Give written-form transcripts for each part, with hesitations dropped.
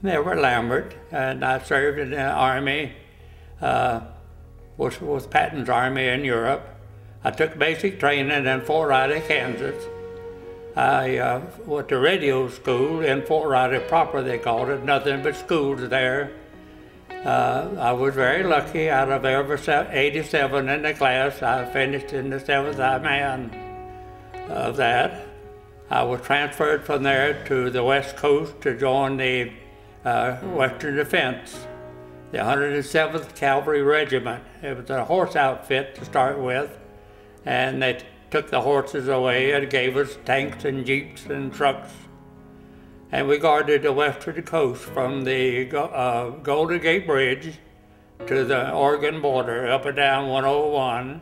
Everette Lambert, and I served in the Army, with Patton's Army in Europe. I took basic training in Fort Riley, Kansas. I went to radio school in Fort Riley proper, they called it, nothing but schools there. I was very lucky. Out of every 87 in the class, I finished in the 7th man of that. I was transferred from there to the West Coast to join the Western Defense, the 107th Cavalry Regiment. It was a horse outfit to start with, and they took the horses away and gave us tanks and jeeps and trucks. And we guarded the western coast from the Golden Gate Bridge to the Oregon border, up and down 101,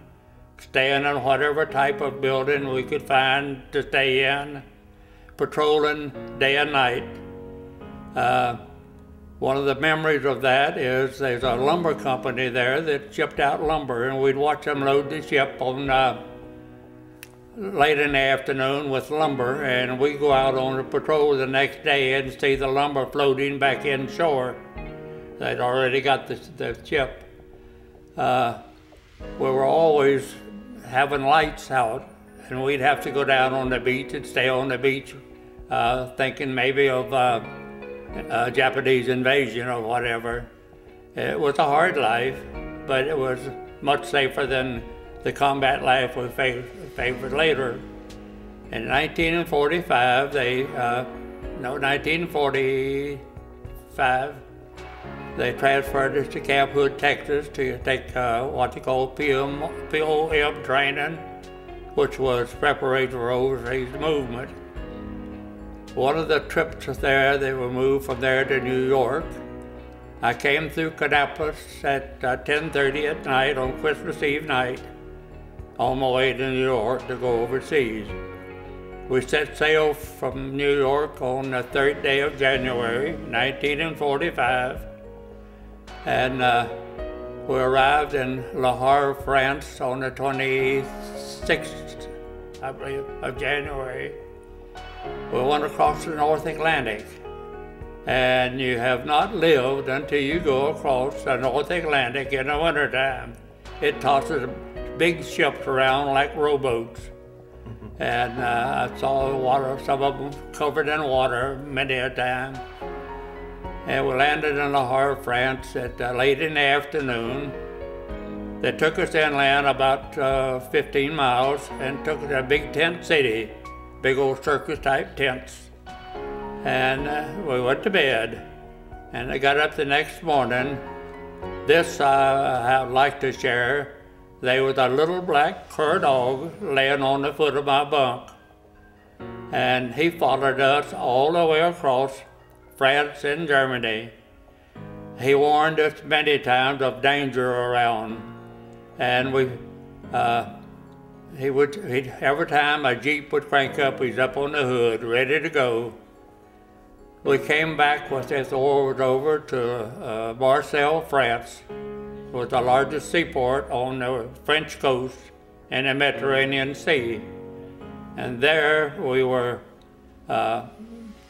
staying in whatever type of building we could find to stay in, patrolling day and night. One of the memories of that is there's a lumber company there that shipped out lumber, and we'd watch them load the ship on late in the afternoon with lumber, and we go out on a patrol the next day and see the lumber floating back inshore. They'd already got the ship. We were always having lights out, and we'd have to go down on the beach and stay on the beach, thinking maybe of Japanese invasion or whatever. It was a hard life, but it was much safer than the combat life we favored later. In 1945, 1945, they transferred us to Camp Hood, Texas to take what they call POM training, which was preparation for overseas movement. One of the trips there, they were moved from there to New York. I came through Kannapolis at 10:30 at night on Christmas Eve night, on my way to New York to go overseas. We set sail from New York on the 3rd day of January, 1945, and we arrived in Le Havre, France on the 26th, I believe, of January. We went across the North Atlantic, and you have not lived until you go across the North Atlantic in the wintertime. It tosses big ships around like rowboats. And I saw the water, some of them covered in water many a time. And we landed in Le Havre, France at late in the afternoon. They took us inland about 15 miles and took us to a big tent city, big old circus type tents. And we went to bed. And I got up the next morning. This I'd like to share. There was a little black cur dog laying on the foot of my bunk. And he followed us all the way across France and Germany. He warned us many times of danger around. And every time a Jeep would crank up, he's up on the hood, ready to go. We came back with this war was over to Marseille, France. It was the largest seaport on the French coast in the Mediterranean Sea. And there we were, the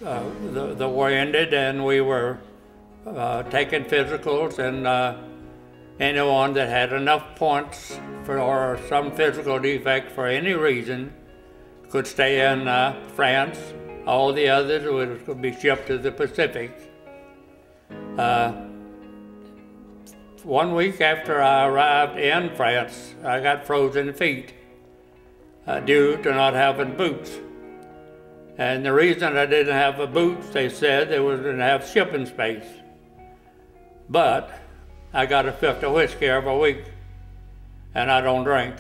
war ended, and we were taking physicals, and anyone that had enough points or some physical defect for any reason could stay in France. All the others would be shipped to the Pacific. 1 week after I arrived in France, I got frozen feet due to not having boots. And the reason I didn't have the boots, they said, they didn't have shipping space. But I got a fifth of whiskey every week, and I don't drink.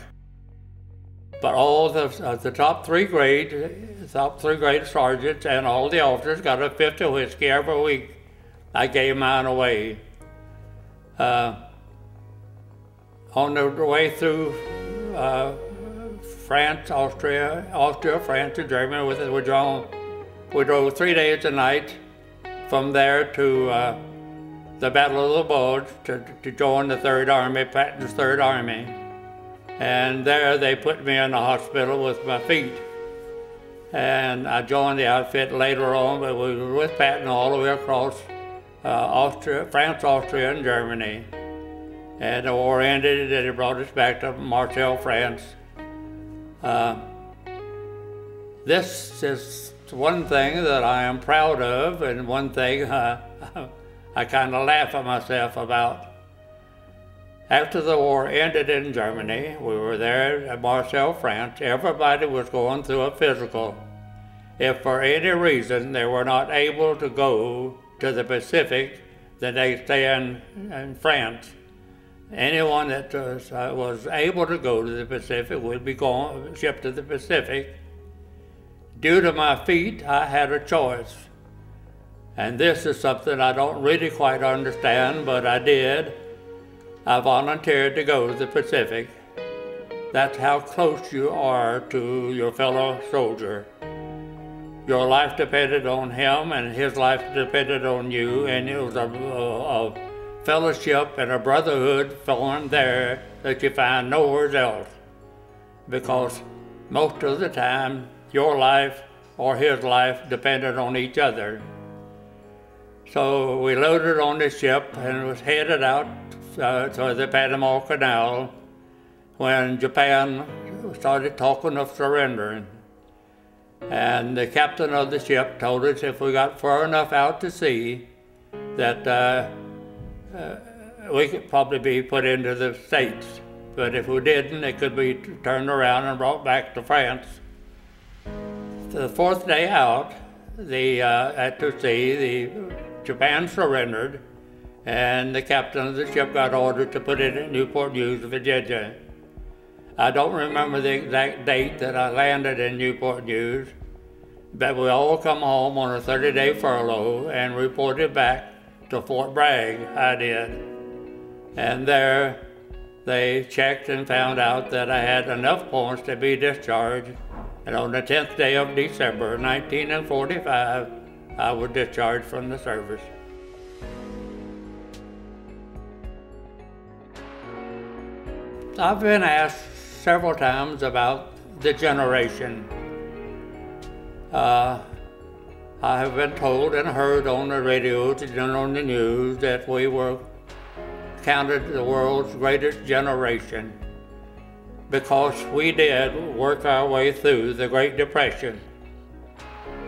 But all the top three grade sergeants and all the officers got a fifth of whiskey every week. I gave mine away. On the way through France, Austria, France, and Germany, we drove 3 days a night from there to the Battle of the Bulge to join the 3rd Army, Patton's 3rd Army. And there they put me in the hospital with my feet. And I joined the outfit later on, but we were with Patton all the way across France, Austria, and Germany. And the war ended, and it brought us back to Marseille, France. This is one thing that I am proud of, and one thing I kind of laugh at myself about. After the war ended in Germany, we were there at Marseille, France. Everybody was going through a physical. If for any reason they were not able to go to the Pacific, then they stay in France. Anyone that was able to go to the Pacific would be shipped to the Pacific. Due to my feet, I had a choice. And this is something I don't really quite understand, but I did. I volunteered to go to the Pacific. That's how close you are to your fellow soldier. Your life depended on him, and his life depended on you, and it was a fellowship and a brotherhood formed there that you find nowhere else. Because most of the time, your life or his life depended on each other. So we loaded on the ship and was headed out to the Panama Canal when Japan started talking of surrendering. And the captain of the ship told us if we got far enough out to sea that we could probably be put into the States. But if we didn't, it could be turned around and brought back to France. The fourth day out to sea, Japan surrendered, and the captain of the ship got ordered to put it in Newport News, Virginia. I don't remember the exact date that I landed in Newport News, but we all come home on a 30-day furlough and reported back to Fort Bragg, I did. And there they checked and found out that I had enough points to be discharged, and on the 10th day of December, 1945, I was discharged from the service. I've been asked several times about the generation. I have been told and heard on the radio and on the news that we were counted the world's greatest generation because we did work our way through the Great Depression.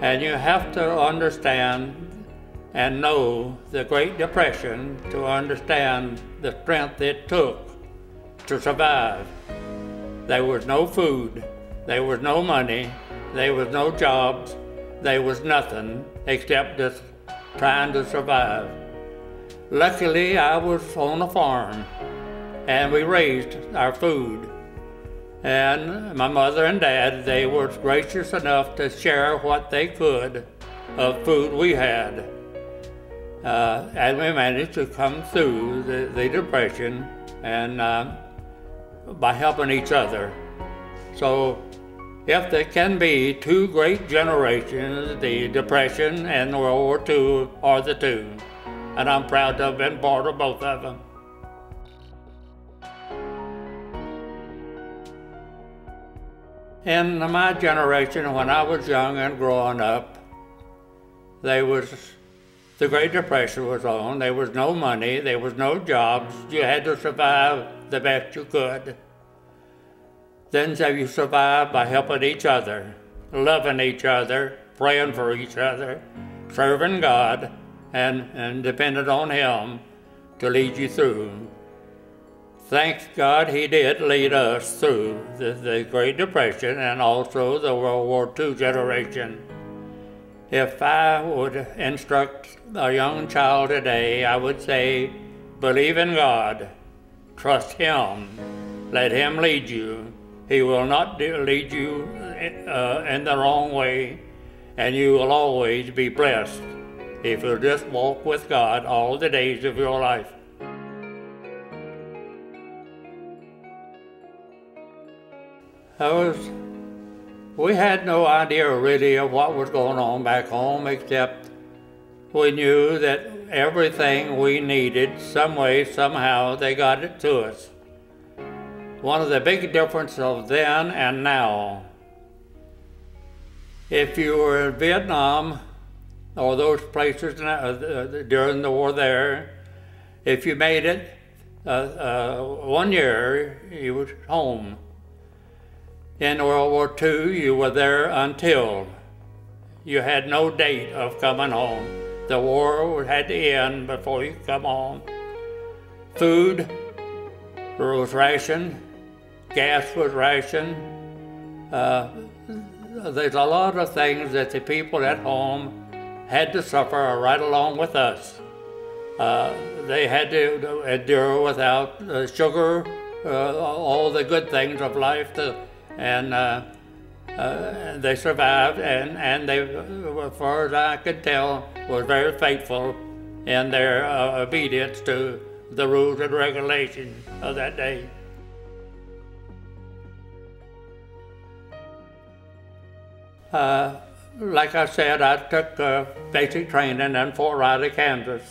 And you have to understand and know the Great Depression to understand the strength it took to survive. There was no food, there was no money, there was no jobs, there was nothing except just trying to survive. Luckily, I was on a farm and we raised our food. And my mother and dad, they were gracious enough to share what they could of food we had. And we managed to come through the Depression and by helping each other. So if there can be two great generations, the Depression and World War II are the two. And I'm proud to have been part of both of them. In my generation, when I was young and growing up, the Great Depression was on. There was no money, there was no jobs. You had to survive the best you could. Then you survived by helping each other, loving each other, praying for each other, serving God, and depending on Him to lead you through. Thank God He did lead us through the Great Depression and also the World War II generation. If I would instruct a young child today, I would say, believe in God, trust Him, let Him lead you. He will not lead you in the wrong way, and you will always be blessed if you just walk with God all the days of your life. We had no idea really of what was going on back home, except we knew that everything we needed, some way, somehow, they got it to us. One of the big differences of then and now, if you were in Vietnam or those places during the war there. If you made it 1 year, you was home. In World War II, you were there until. You had no date of coming home. The war had to end before you could come home. Food was rationed, gas was rationed. There's a lot of things that the people at home had to suffer right along with us. They had to endure without sugar, all the good things of life, and they survived, and they, as far as I could tell, were very faithful in their obedience to the rules and regulations of that day. Like I said, I took basic training in Fort Riley, Kansas.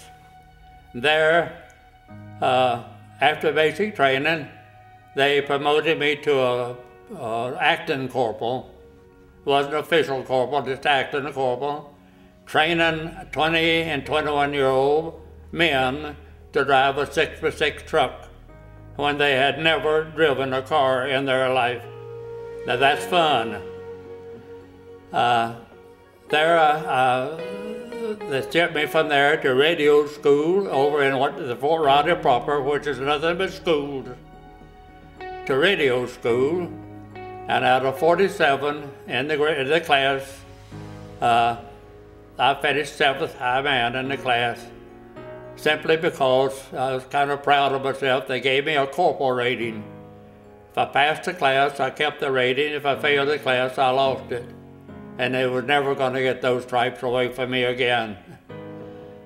There, after basic training, they promoted me to a acting corporal. Wasn't official corporal, just acting corporal, training 20 and 21-year-old men to drive a 6x6 truck when they had never driven a car in their life. Now that's fun. They sent me from there to radio school over in the Fort Riley proper, which is nothing but schools, to radio school. And out of 47 in the class, I finished 7th high man in the class, simply because I was kind of proud of myself. They gave me a corporal rating. If I passed the class, I kept the rating. If I failed the class, I lost it. And they were never going to get those stripes away from me again.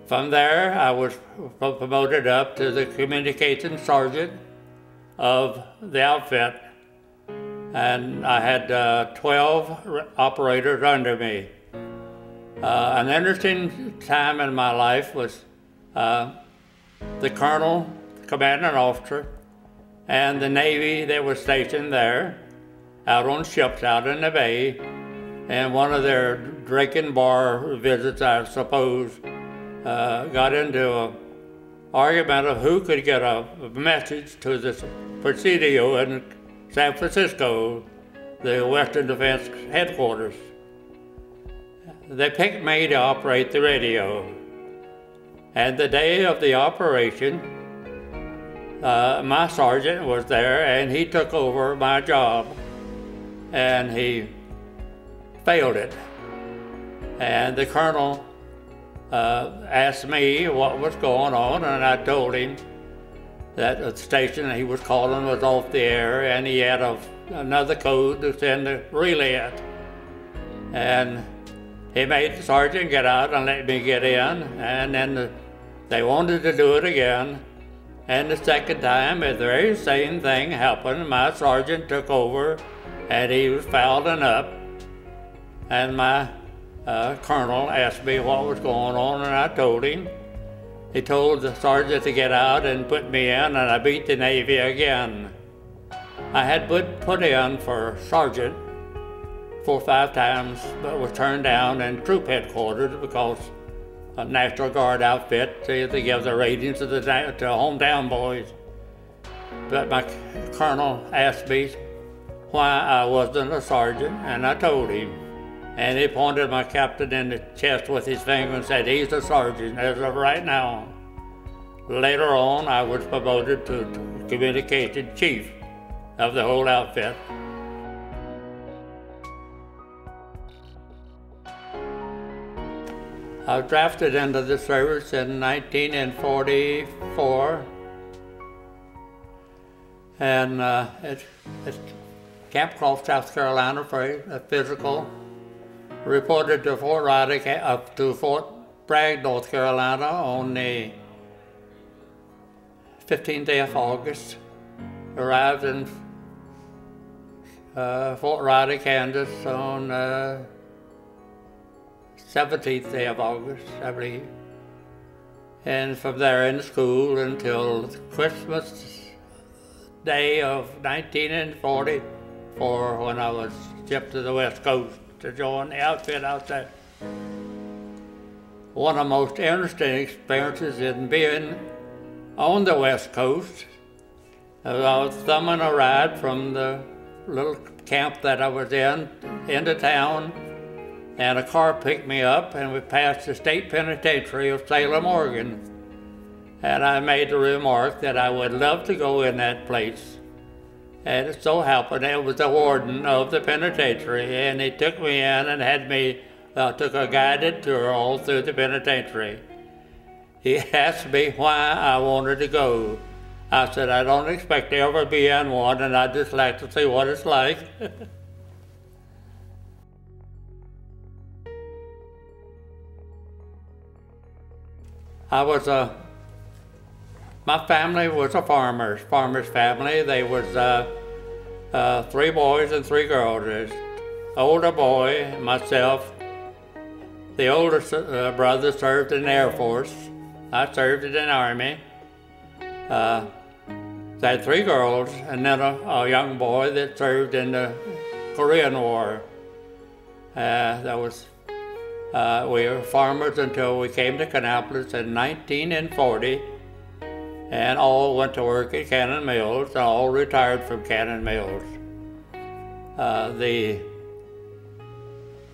From there, I was promoted up to the communications sergeant of the outfit. And I had 12 operators under me. An interesting time in my life was the colonel, the commanding officer, and the Navy that was stationed there, out on ships out in the bay, and one of their drinking bar visits, I suppose, got into an argument of who could get a message to the Presidio in San Francisco, the Western Defense headquarters. They picked me to operate the radio. And the day of the operation, my sergeant was there and he took over my job. And he failed it. And the colonel asked me what was going on, and I told him that the station he was calling was off the air and he had another code to send the relay at. And he made the sergeant get out and let me get in, and then they wanted to do it again. And the second time, the very same thing happened. My sergeant took over and he was fouling up. And my colonel asked me what was going on, and I told him. He told the sergeant to get out and put me in, and I beat the Navy again. I had put in for sergeant 4 or 5 times, but was turned down in troop headquarters because a National Guard outfit to give the ratings to hometown boys. But my colonel asked me why I wasn't a sergeant, and I told him. And he pointed my captain in the chest with his finger and said, "He's a sergeant as of right now." Later on, I was promoted to communication chief of the whole outfit. I was drafted into the service in 1944, and at Camp Croft, South Carolina, for a physical. Reported to Fort Riley, up to Fort Bragg, North Carolina, on the 15th day of August. Arrived in Fort Riley, Kansas, on 17th day of August, I believe. And from there in school until Christmas Day of 1944, when I was shipped to the West Coast to join the outfit out there. one of the most interesting experiences in being on the West Coast. I was thumbing a ride from the little camp that I was in into town, and a car picked me up, and we passed the state penitentiary of Salem, Oregon. And I made the remark that I would love to go in that place. And it so happened it was the warden of the penitentiary, and he took me in and had me, took a guided tour all through the penitentiary. He asked me why I wanted to go. I said, I don't expect to ever be in one, and I'd just like to see what it's like. My family was a farmer's family. They was 3 boys and 3 girls. The older boy, myself, the older brother served in the Air Force. I served in the Army. They had 3 girls, and then a young boy that served in the Korean War. We were farmers until we came to Kannapolis in 1940, and all went to work at Cannon Mills, and all retired from Cannon Mills. The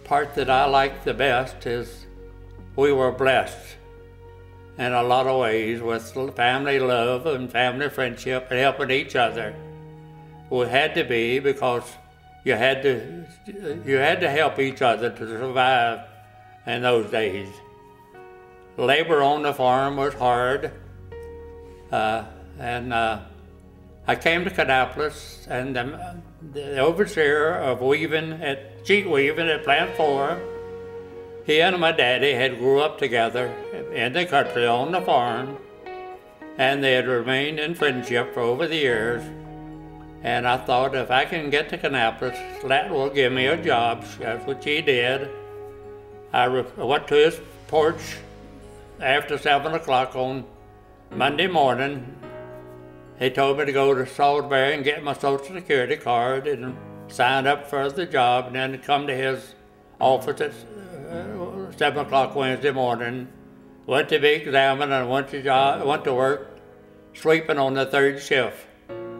part that I like the best is we were blessed in a lot of ways with family love and family friendship and helping each other. We had to be, because you had to help each other to survive in those days. Labor on the farm was hard, and I came to Kannapolis, and the overseer of sheet weaving at Plant 4, he and my daddy had grew up together in the country on the farm, and they had remained in friendship for over the years. And I thought, if I can get to Kannapolis, that will give me a job. That's what he did. I went to his porch after 7 o'clock on Monday morning. He told me to go to Salisbury and get my Social Security card and sign up for the job, and then come to his office at 7 o'clock Wednesday morning. Went to be examined and went to work sweeping on the 3rd shift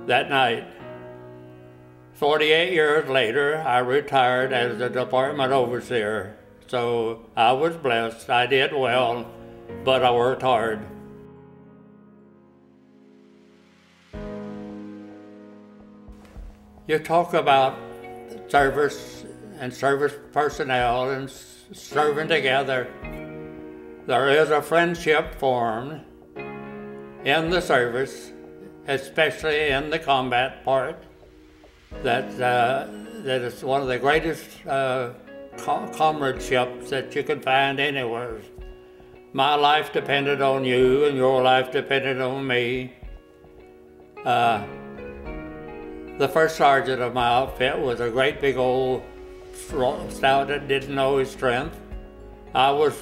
that night. 48 years later, I retired as a department overseer. So I was blessed. I did well, but I worked hard. You talk about service and service personnel and serving together. There is a friendship formed in the service, especially in the combat part, that is one of the greatest comradeships that you can find anywhere. My life depended on you, and your life depended on me. The first sergeant of my outfit was a great big old stout that didn't know his strength. I was